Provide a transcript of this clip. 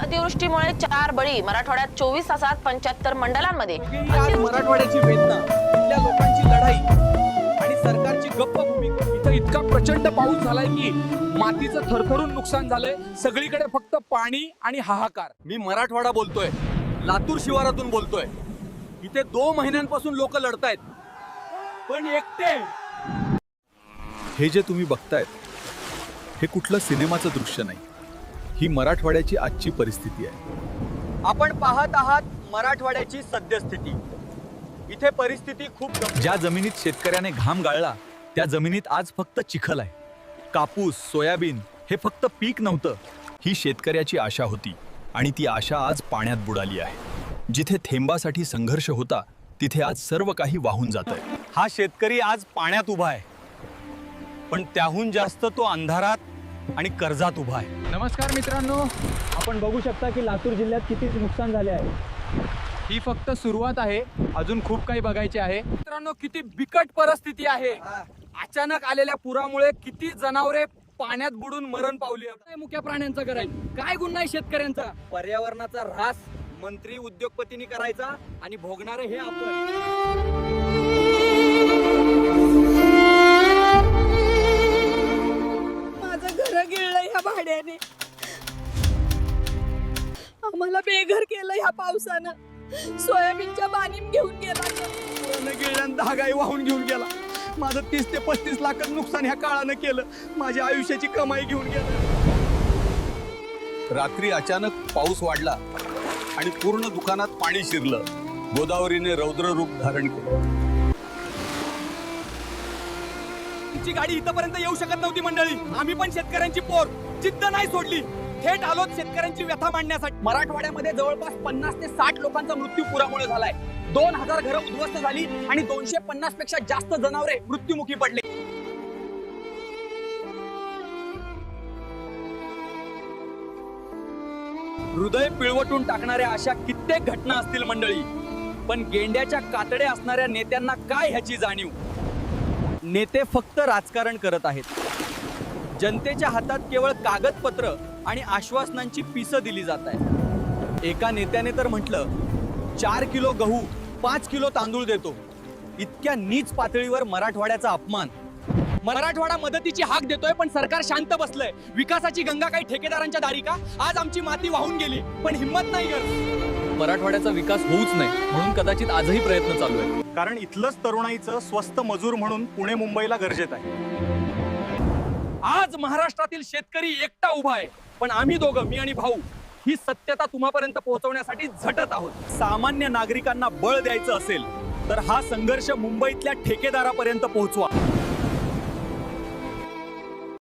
अतिवृष्टीमुळे 4 बळी, मराठवाड्यात 24 तासात 75 मंडलांमध्ये. आज मराठवाड्याची वेदना, इथल्या लोकांची लढाई आणि सरकारची गप्प भूमिका. इथं इतका प्रचंड पाऊस झालाय की मातीचं थरथरून नुकसान झालंय. सगळीकडे फक्त पाणी आणि हाहाकार. मी मराठवाडा बोलतोय, लातूर शिवारातून बोलतोय. इथे 2 महिन्यांपासून लोक लढतायत, पण एकटे. हे जे तुम्ही बघतायत हे कुठलं सिनेमाचं दृश्य नाही, ही मराठवाड्याची आजची परिस्थिती आहे. आपण पाहत आहात मराठवाड्याची सद्यस्थिती. इथे परिस्थिती खूप गंभीर. ज्या जमिनीत शेतकऱ्याने घाम गाळला त्या जमिनीत आज फक्त चिखल आहे. कापूस, सोयाबीन हे फक्त पीक नव्हतं, ही शेतकऱ्याची आशा होती आणि ती आशा आज पाण्यात बुडाली आहे. जिथे थेंबासाठी संघर्ष होता तिथे आज सर्व काही वाहून जातंय. हा शेतकरी आज पाण्यात उभा आहे, पण त्याहून जास्त तो अंधारात आणि कर्जात उभा आहे. नमस्कार मित्रांनो, आपण बघू शकता की लातूर जिल्ह्यात किती नुकसान झाले आहे. ही फक्त सुरुवात आहे, अजून खूप काही बघायचे आहे. मित्रांनो, किती बिकट परिस्थिती आहे. अचानक आलेल्या पुरामुळे किती जनावरे पाण्यात बुडून मरण पावली. काय मुक्या प्राण्यांचा करायचं, काय गुन्हा आहे शेतकऱ्यांचा. पर्यावरणाचा ऱ्हास मंत्री उद्योगपतींनी करायचा आणि भोगणारे हे आपण. माझं घर गिळलं ह्या भाड्याने, आम्हाला बेघर केलं ह्या पावसानं. सोयाबीनच्या बानीम घेऊन गेला, गिळल्यानं धागाई वाहून घेऊन गेला. माझं 30 ते 35 लाख नुकसान ह्या काळानं केलं. माझ्या आयुष्याची कमाई घेऊन गेला. रात्री अचानक पाऊस वाढला आणि पूर्ण दुकानात पाणी शिरलं. गोदावरीने रौद्र रूप धारण केलं. ची गाडी इथपर्यंत येऊ शकत नव्हती मंडळी. आम्ही पण शेतकऱ्यांची पोर जिद्द नाही सोडली. थेट आलोत शेतकऱ्यांची व्यथा मांडण्यासाठी. मराठवाड्यामध्ये जवळपास 50 ते 60 लोकांचा मृत्यू पुरामुळे झालाय. 2000 घरं उद्ध्वस्त झाली आणि 250 पेक्षा जास्त जनावरे मृत्युमुखी पडले. हृदय पिळवटून टाकणाऱ्या अशा कित्येक घटना असतील मंडळी, पण गेंड्याच्या कातड्या असणाऱ्या नेत्यांना काय ह्याची जाणीव. नेते फक्त राजकारण करत आहेत. जनतेच्या हातात केवळ कागदपत्र आणि आश्वासनांची पिसं दिली जात आहेत. एका नेत्याने तर म्हटलं, 4 किलो गहू 5 किलो तांदूळ देतो. इतक्या नीच पातळीवर मराठवाड्याचा अपमान. मराठवाडा मदतीची हाक देतोय, पण सरकार शांत बसलंय. विकासाची गंगा काही ठेकेदारांच्या दारी का? आज आमची माती वाहून गेली, पण हिंमत नाही करत. मराठवाड्याचा विकास होऊच नाही म्हणून कदाचित आजही प्रयत्न चालू आहे. कारण इथलंच तरुणाईचं स्वस्त मजूर म्हणून पुणे मुंबईला गरजेत आहे. आज महाराष्ट्रातील शेतकरी एकटा उभा आहे, पण आम्ही दोघं, मी आणि भाऊ, ही सत्यता तुम्हापर्यंत पोहोचवण्यासाठी झटत आहोत. सामान्य नागरिकांना बळ द्यायचं असेल तर हा संघर्ष मुंबईतल्या ठेकेदारापर्यंत पोहोचवा.